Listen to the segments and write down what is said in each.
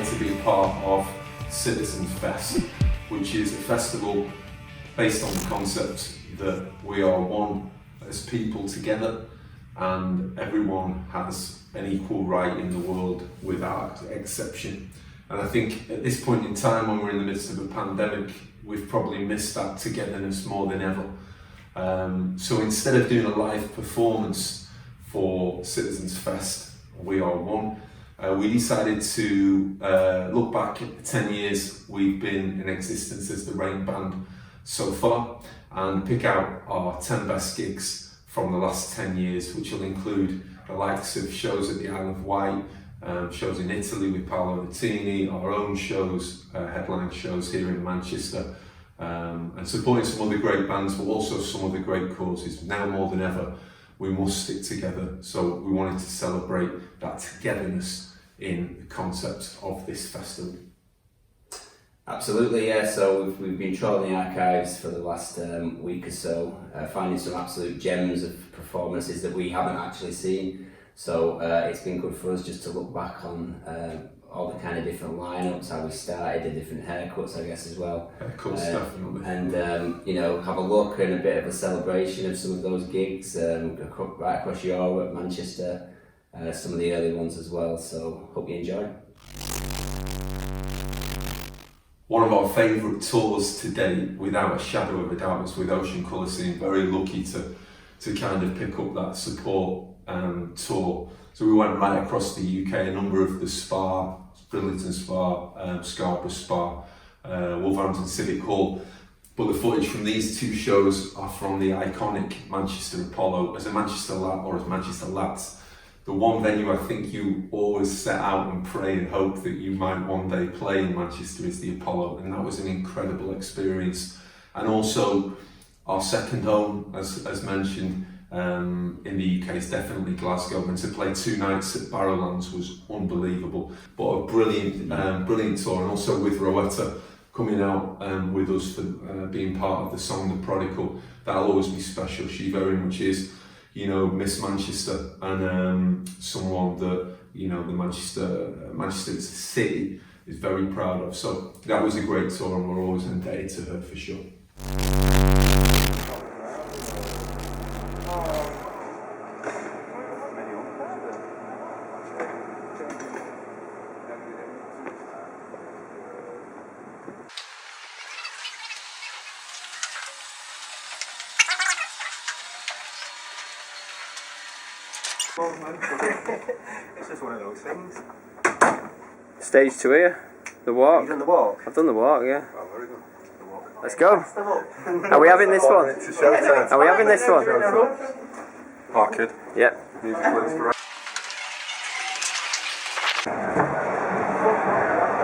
here to be a part of Citizenfest, which is a festival based on the concept that we are one as people together and everyone has an equal right in the world without exception. And I think at this point in time, when we're in the midst of a pandemic, we've probably missed that togetherness more than ever. So instead of doing a live performance for Citizenfest, We Are One, we decided to look back at the 10 years we've been in existence as the Rainband so far and pick out our 10 best gigs from the last 10 years, which will include the likes of shows at the Isle of Wight, shows in Italy with Paolo Nutini, our own shows, headline shows here in Manchester, and supporting some other great bands, but also some other great causes. Now more than ever, we must stick together. So we wanted to celebrate that togetherness in the concept of this festival. Absolutely, yeah. So we've been trawling the archives for the last week or so, finding some absolute gems of performances that we haven't actually seen. So it's been good for us just to look back on all the kind of different lineups, how we started, the different haircuts, I guess, as well. Haircuts, definitely. And you know, have a look and a bit of a celebration of some of those gigs right across Europe, Manchester, some of the early ones as well. So hope you enjoy. One of our favourite tours to date, without a shadow of a doubt, was with Ocean Colour Scene. Very lucky to kind of pick up that support tour. So we went right across the UK, a number of the Spa, Bridlington Spa, Scarborough Spa, Wolverhampton Civic Hall. But the footage from these two shows are from the iconic Manchester Apollo. As a Manchester lad, or as Manchester lads, the one venue I think you always set out and pray and hope that you might one day play in Manchester is the Apollo, and that was an incredible experience. And also our second home, as mentioned, in the UK is definitely Glasgow, and to play 2 nights at Barrowlands was unbelievable. But a brilliant tour, and also with Rowetta coming out with us for being part of the song The Prodigal. That'll always be special. She very much is, you know, Miss Manchester, and someone that, you know, the Manchester City is very proud of. So that was a great tour, and we're always indebted to her for sure. It's just one of those things. Stage 2 here, the walk. You've done the walk? I've done the walk, yeah. Oh, very good. The walk. Let's go. Are we having this one? Are we having this one? Parked. Yep. Music plays for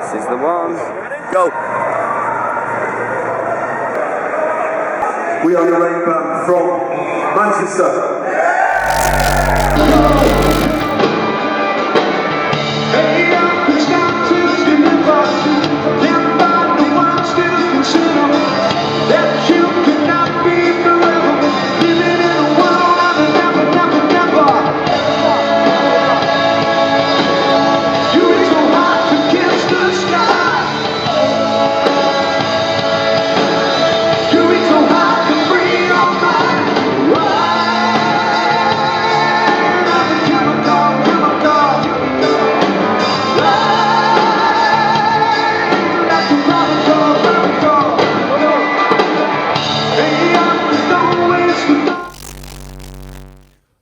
This is the one. Go. We are the Rainband from Manchester.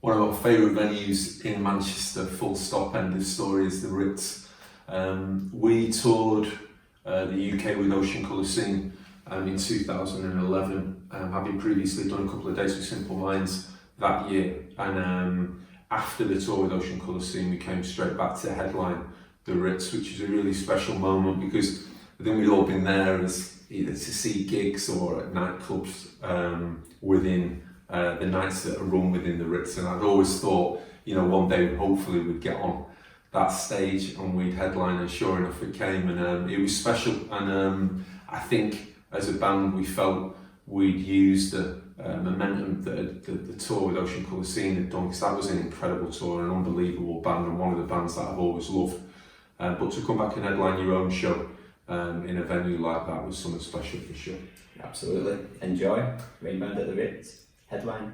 One of our favourite venues in Manchester, full stop, end of story, is the Ritz. We toured the UK with Ocean Colour Scene in 2011, having previously done a couple of days with Simple Minds that year. And after the tour with Ocean Colour Scene, we came straight back to headline the Ritz, which is a really special moment because I think we'd all been there as either to see gigs or at nightclubs within the nights that are run within the Ritz, and I'd always thought, you know, one day hopefully we'd get on that stage and we'd headline, and sure enough it came, and it was special. And I think as a band we felt we'd used the momentum that the tour with Ocean Colour Scene had done, because that was an incredible tour, an unbelievable band, and one of the bands that I've always loved. But to come back and headline your own show in a venue like that was something special for sure. Absolutely. Enjoy. Rainband at the Ritz. Headline.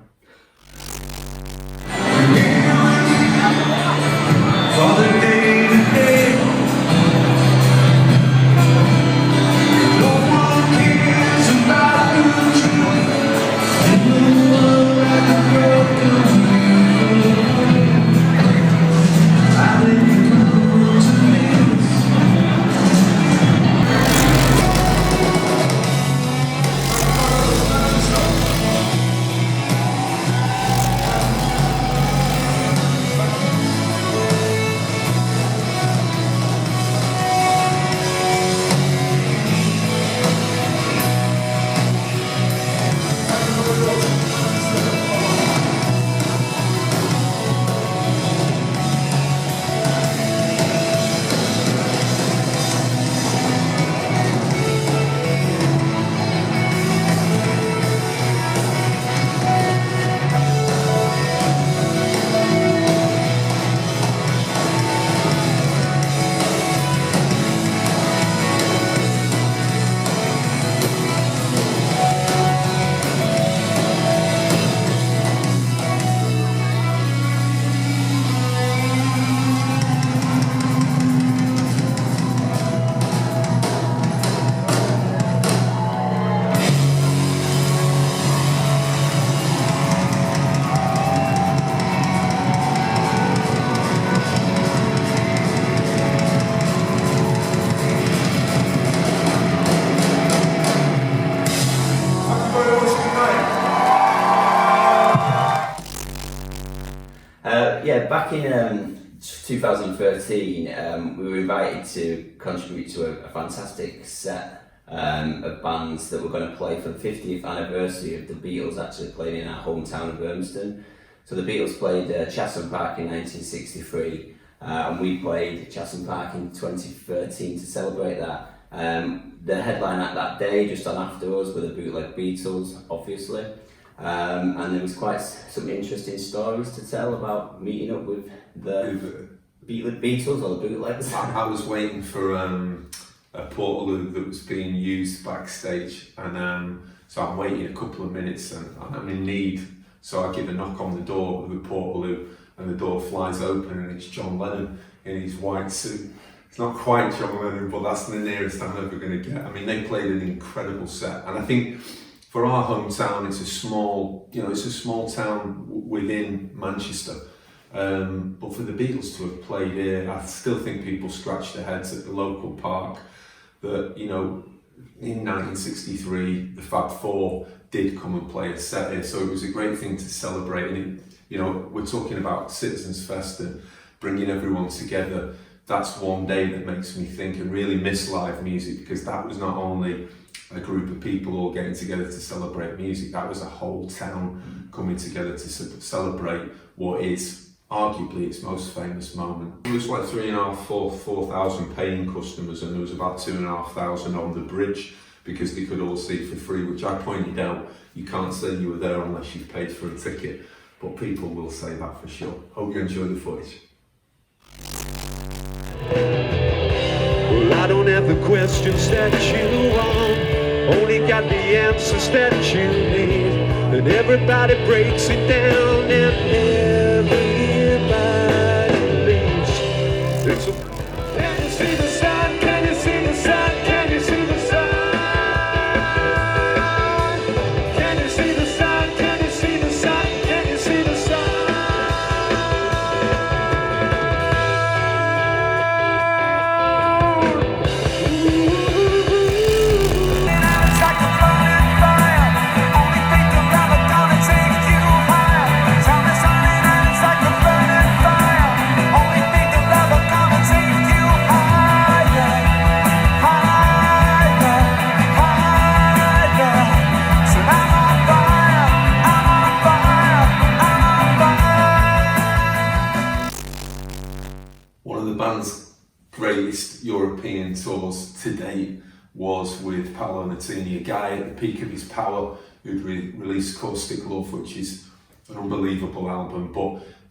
Yeah, back in 2013, we were invited to contribute to a fantastic set of bands that were going to play for the 50th anniversary of the Beatles actually playing in our hometown of Urmston. So the Beatles played Chatham Park in 1963, and we played Chatham Park in 2013 to celebrate that. The headline at that day, just on after us, were the Bootleg Beatles, obviously. And there was quite some interesting stories to tell about meeting up with the Beatles or the Bootlegs. I was waiting for a portal that was being used backstage, and so I'm waiting a couple of minutes, and I'm in need. So I give a knock on the door of the portal, and the door flies open, and it's John Lennon in his white suit. It's not quite John Lennon, but that's the nearest I'm ever going to get. I mean, they played an incredible set, and I think for our hometown, it's a small town within Manchester. But for the Beatles to have played here, I still think people scratch their heads at the local park that, in 1963, the Fab Four did come and play a set here. So it was a great thing to celebrate. And, we're talking about Citizenfest and bringing everyone together. That's one day that makes me think and really miss live music, because that was not only a group of people all getting together to celebrate music, that was a whole town coming together to celebrate what is arguably its most famous moment. There was like 4,000 paying customers, and there was about 2,500 on the bridge because they could all see for free, which I pointed out, you can't say you were there unless you've paid for a ticket, but people will say that for sure. Hope you enjoy the footage. Well, I don't have the questions that you want, only got the answers that you need. And everybody breaks it down and everybody leaves. It's a... Can you see the sun? Can you see the sun? Can you see the sun? Can you see the sun? Can you see the sun? Can you see the sun? Greatest European tours to date was with Paolo Nutini, a guy at the peak of his power who'd released Caustic Love, which is an unbelievable album. But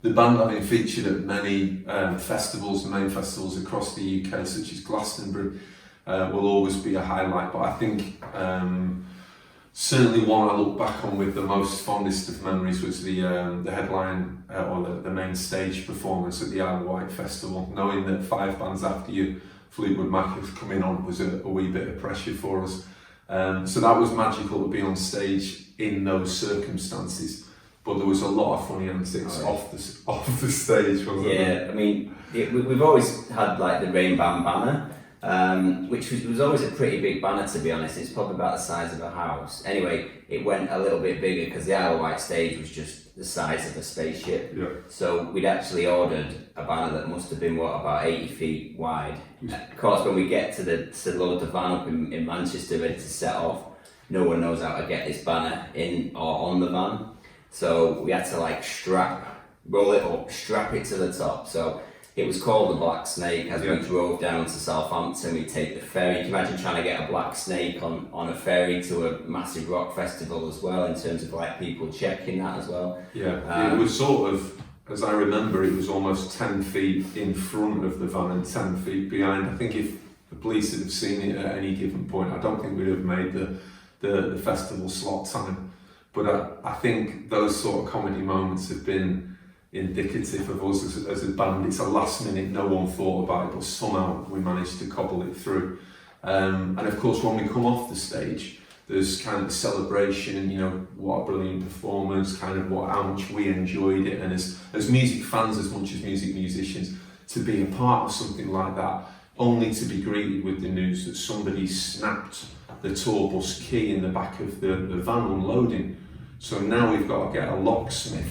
The band have been featured at many festivals, main festivals across the UK, such as Glastonbury, will always be a highlight. But I think certainly one I look back on with the most fondest of memories was the headline or the main stage performance at the Isle of Wight Festival. Knowing that 5 bands after you, Fleetwood Mac, was coming on was a wee bit of pressure for us. So that was magical to be on stage in those circumstances. But there was a lot of funny antics off the stage, wasn't there? Yeah, I mean, we've always had like the Rainband banner, which was always a pretty big banner, to be honest. It's probably about the size of a house. Anyway, it went a little bit bigger because the Isle of Wight stage was just the size of a spaceship. Yeah. So we'd actually ordered a banner that must have been about 80 feet wide. Of course, when we get to load the van up in Manchester ready to set off, no one knows how to get this banner in or on the van. So we had to like roll it up, strap it to the top. So it was called the Black Snake. As we drove down to Southampton, we'd take the ferry. Can you imagine trying to get a black snake on a ferry to a massive rock festival as well, in terms of like people checking that as well? Yeah, it was sort of, as I remember, it was almost 10 feet in front of the van and 10 feet behind. I think if the police had seen it at any given point, I don't think we'd have made the festival slot time. But I think those sort of comedy moments have been indicative of us as a band. It's a last minute, no one thought about it, but somehow we managed to cobble it through. And of course, when we come off the stage, there's kind of the celebration and, you know, what a brilliant performance, kind of how much we enjoyed it, and as music fans as much as music musicians, to be a part of something like that, only to be greeted with the news that somebody snapped the tour bus key in the back of the van unloading. So now we've got to get a locksmith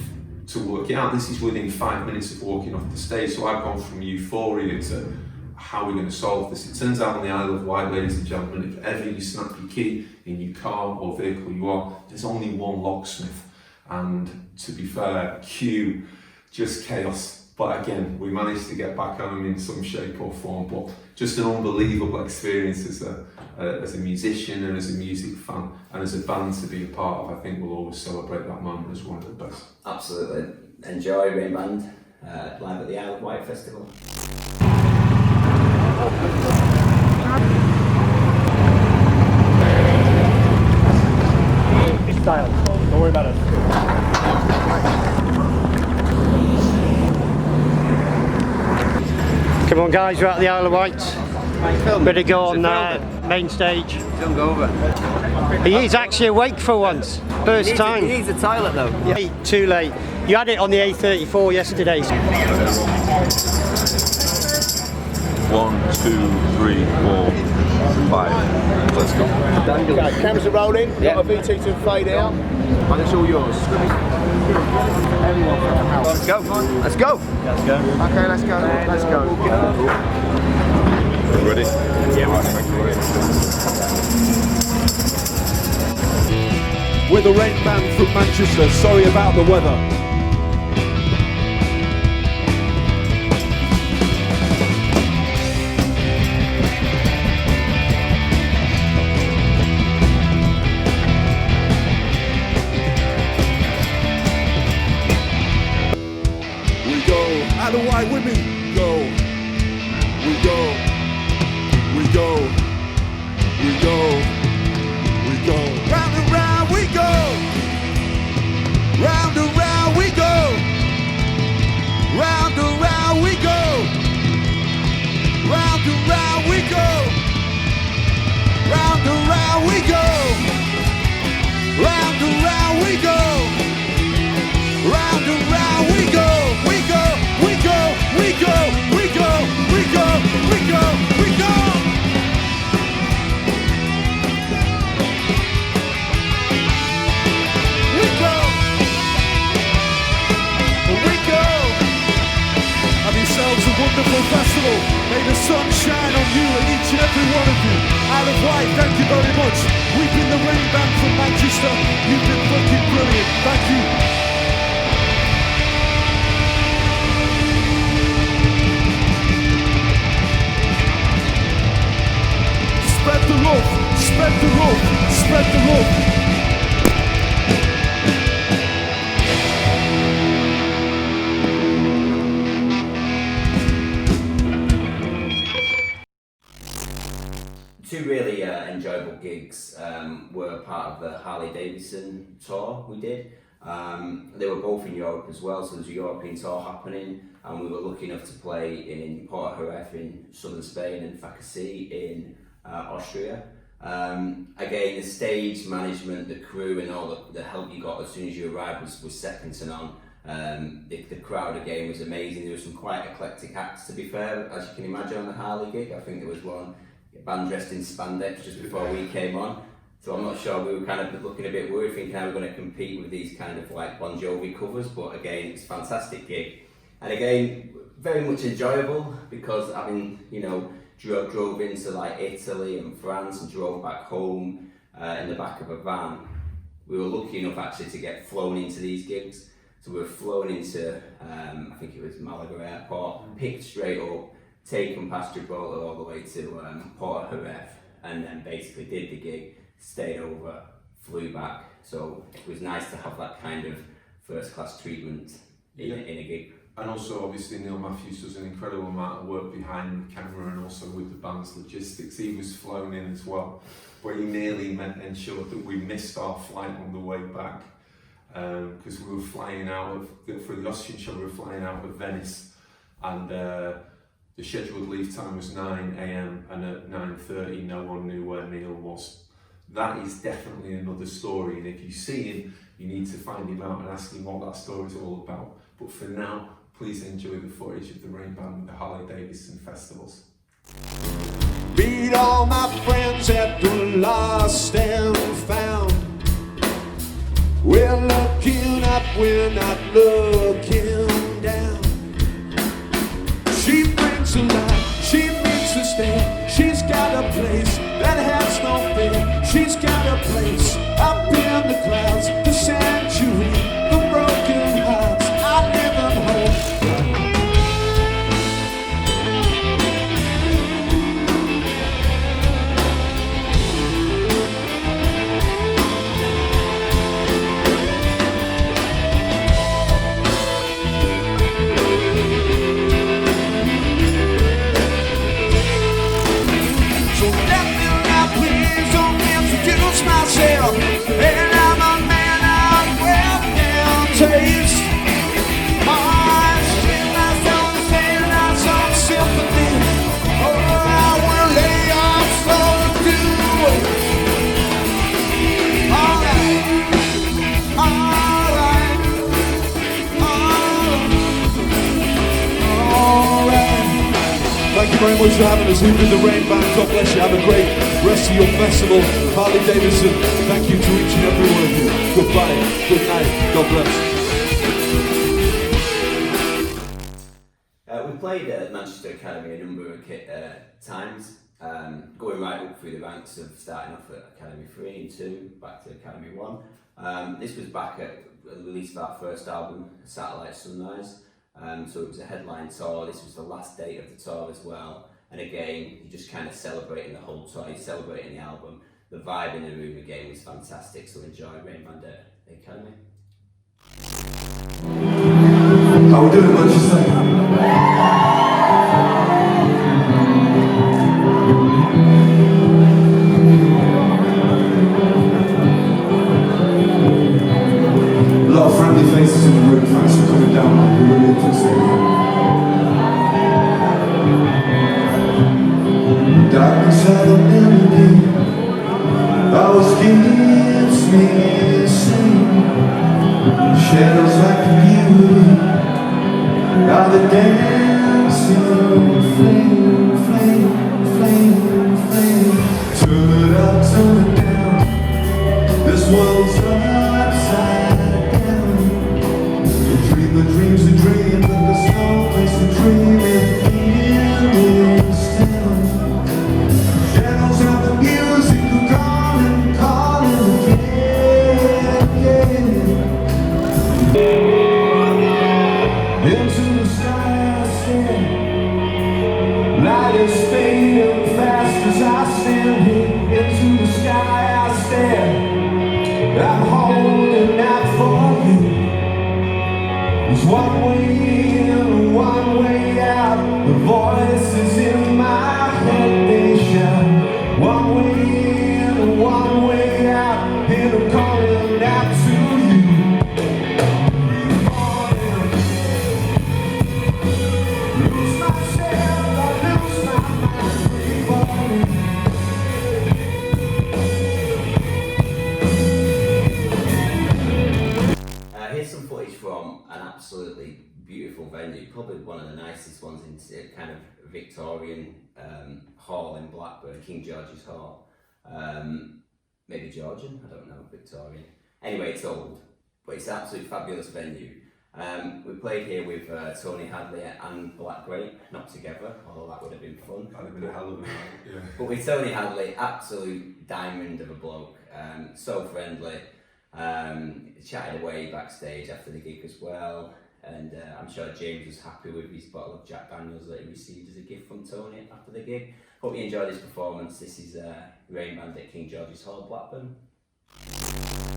to work it out. This is within 5 minutes of walking off the stage. So I've gone from euphoria to how are we going to solve this? It turns out on the Isle of Wight, ladies and gentlemen, if ever you snap your key in your car or vehicle you are, there's only one locksmith. And to be fair, Q, just chaos. But again, we managed to get back home in some shape or form. But just an unbelievable experience as a musician and as a music fan and as a band to be a part of. I think we'll always celebrate that moment as one of the best. Absolutely. Enjoy Rainband live at the Isle of Wight Festival. Style. Don't worry about it. Come on guys, we're at the Isle of Wight. Better go on main stage. Don't go over. He is actually awake for once. First time. He needs a toilet though. Yeah. Too late. You had it on the A34 yesterday. 1, 2, 3, 4, 5. Let's go. Okay, cameras are rolling. Yeah. Got a VT to fade out. And it's all yours. Let's go. Let's go. Let's go. Okay, let's go. Let's go. Ready? Yeah, We're the Rainband from Manchester. Sorry about the weather. Out of white women, go. We go. We go. We go. We go. Round and round we go. Round and round we go. Round and round we go. Round and round we go. Round and round we go. Round and round we go. Round and round we go. We go. We go, we go, we go, we go, we go, we go. We go. We go. Have yourselves a wonderful festival. May the sun shine on you and each and every one of you. Isle of Wight, thank you very much. We've been the Rainband from Manchester. You've been fucking brilliant. Thank you. Spread the love, spread the love, spread the love. Two really enjoyable gigs were part of the Harley Davidson tour we did. They were both in Europe as well, so there's a European tour happening, and we were lucky enough to play in Porto in southern Spain and Fakasi in Austria. Again, the stage management, the crew and all the help you got as soon as you arrived was second to none. The crowd again was amazing. There were some quite eclectic acts, to be fair, as you can imagine on the Harley gig. I think there was one band dressed in spandex just before we came on. So I'm not sure, we were kind of looking a bit worried, thinking how we're going to compete with these kind of like Bon Jovi covers, but again, it's a fantastic gig. And again, very much enjoyable because having, you know, drove into like Italy and France and drove back home in the back of a van. We were lucky enough actually to get flown into these gigs. So we were flown into, I think it was Malaga Airport, picked straight up, taken past Gibraltar all the way to Port Jerez, and then basically did the gig, stayed over, flew back. So it was nice to have that kind of first class treatment in a gig. And also, obviously, Neil Matthews does an incredible amount of work behind the camera and also with the band's logistics. He was flown in as well, but he nearly ensured that we missed our flight on the way back because we were flying out of, for the Austrian show, we were flying out of Venice, and the scheduled leave time was 9 AM, and at 9:30 no one knew where Neil was. that is definitely another story. And if you see him, you need to find him out and ask him what that story is all about. But for now, please enjoy the footage of the Rainband and the Harley-Davidson festivals. Meet all my friends at the lost and found. We're looking up, we're not looking down. She brings a light, she makes a stand. She's got a place that has no fear. She's got a place up in the clouds, the sanctuary, the broken hearts. I live and hope. Myself, and I'm a man of wealth and taste. My skin has on the same, has on sympathy. Oh, I will lay off so do. Alright. Thank you very much for having us. We've been the Rainband. God bless you. Have a great rest of your festival. Harley Davidson, thank you to each and every one of you. Goodbye, good night, God bless. We played at Manchester Academy a number of times, going right up through the ranks of starting off at Academy 3 and 2, back to Academy 1. This was back at the release of our first album, Satellite Sunrise. So it was a headline tour. This was the last date of the tour as well. And again, you're just kind of celebrating the whole tour, you're celebrating the album. The vibe in the room again was fantastic, so enjoy Rainband at the Academy. How we doing, Manchester? A lot of friendly faces in the room, thanks for coming down, we really appreciate it. Darkness had a melody, always keeps me sane. Shadows like the beauty of the dancing flame, flame, flame, flame. Turn it up, turn it down, this world's upside down. You dream the dreams you dream, but there's no place to dream in this town. Shadows of the music are calling, calling again, into the sky I stare. Light is fading fast as I stand here. Into the sky I stare. I'm holding out for you. There's one way in, one way out. The voices in my head, they shout. One way in, one way out. And I'm calling out to you. Lose myself, I lose my mind. Here's some footage from an absolutely beautiful venue, probably one of the nicest ones in kind of Victorian hall in Blackburn, King George's Hall. Maybe Georgian, I don't know, Victorian. Anyway, it's old, but it's an absolutely fabulous venue. We played here with Tony Hadley and Black Grape, not together, although that would have been fun. That'd have been a hell of a night, yeah. But with Tony Hadley, absolute diamond of a bloke, so friendly. Chatted away backstage after the gig as well, and I'm sure James was happy with his bottle of Jack Daniels that he received as a gift from Tony after the gig. Hope you enjoyed his performance. This is Rainband at King George's Hall, Blackburn.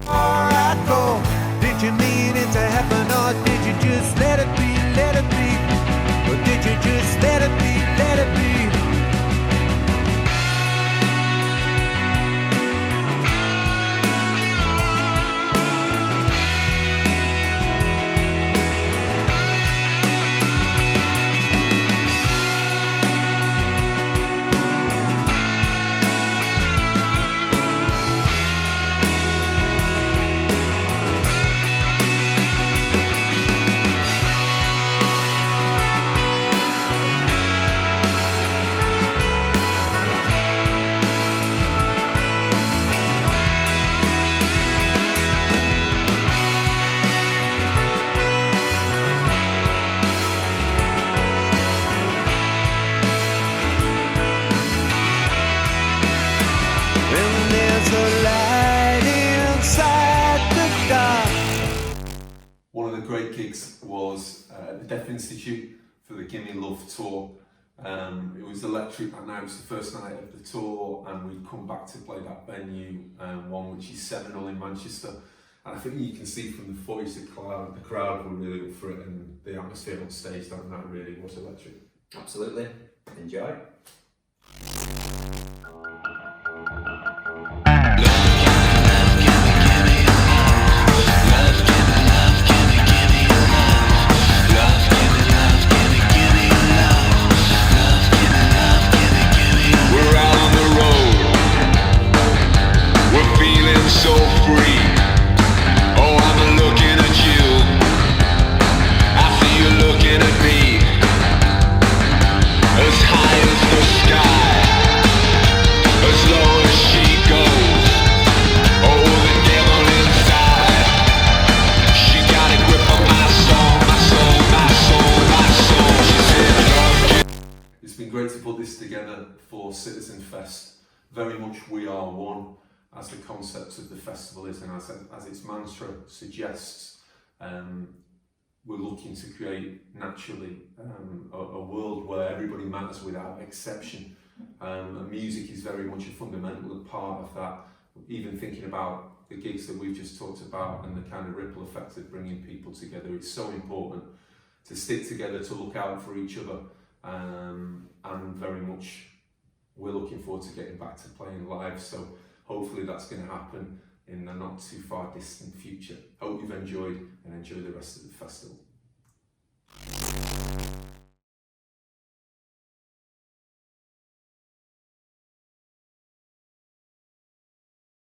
Alright, go. Did you mean it to happen, or did you just let it be, let it be? Or did you just let it be, let it be? great gigs was the Deaf Institute for the Gimme Love tour. It was electric that night. It was the first night of the tour, and we'd come back to play that venue, one which is Seminole in Manchester. And I think you can see from the voice, the crowd were really up for it, and the atmosphere on stage that night really was electric. Absolutely. Enjoy. We're out on the road. We're feeling so free. Oh, I'm looking at you. I see you looking at me. As high as the sky, as low as she goes. Oh, the devil inside. She got a grip on my soul, my soul, my soul, my soul. She said, love you. It's been great to put this together for Citizenfest. Very much we are one, as the concept of the festival is, and as its mantra suggests. We're looking to create naturally a world where everybody matters without exception. And music is very much a fundamental part of that. Even thinking about the gigs that we've just talked about and the kind of ripple effect of bringing people together, it's so important to stick together, to look out for each other. And very much we're looking forward to getting back to playing live, so hopefully that's going to happen in the not too far distant future. Hope you've enjoyed and enjoy the rest of the festival.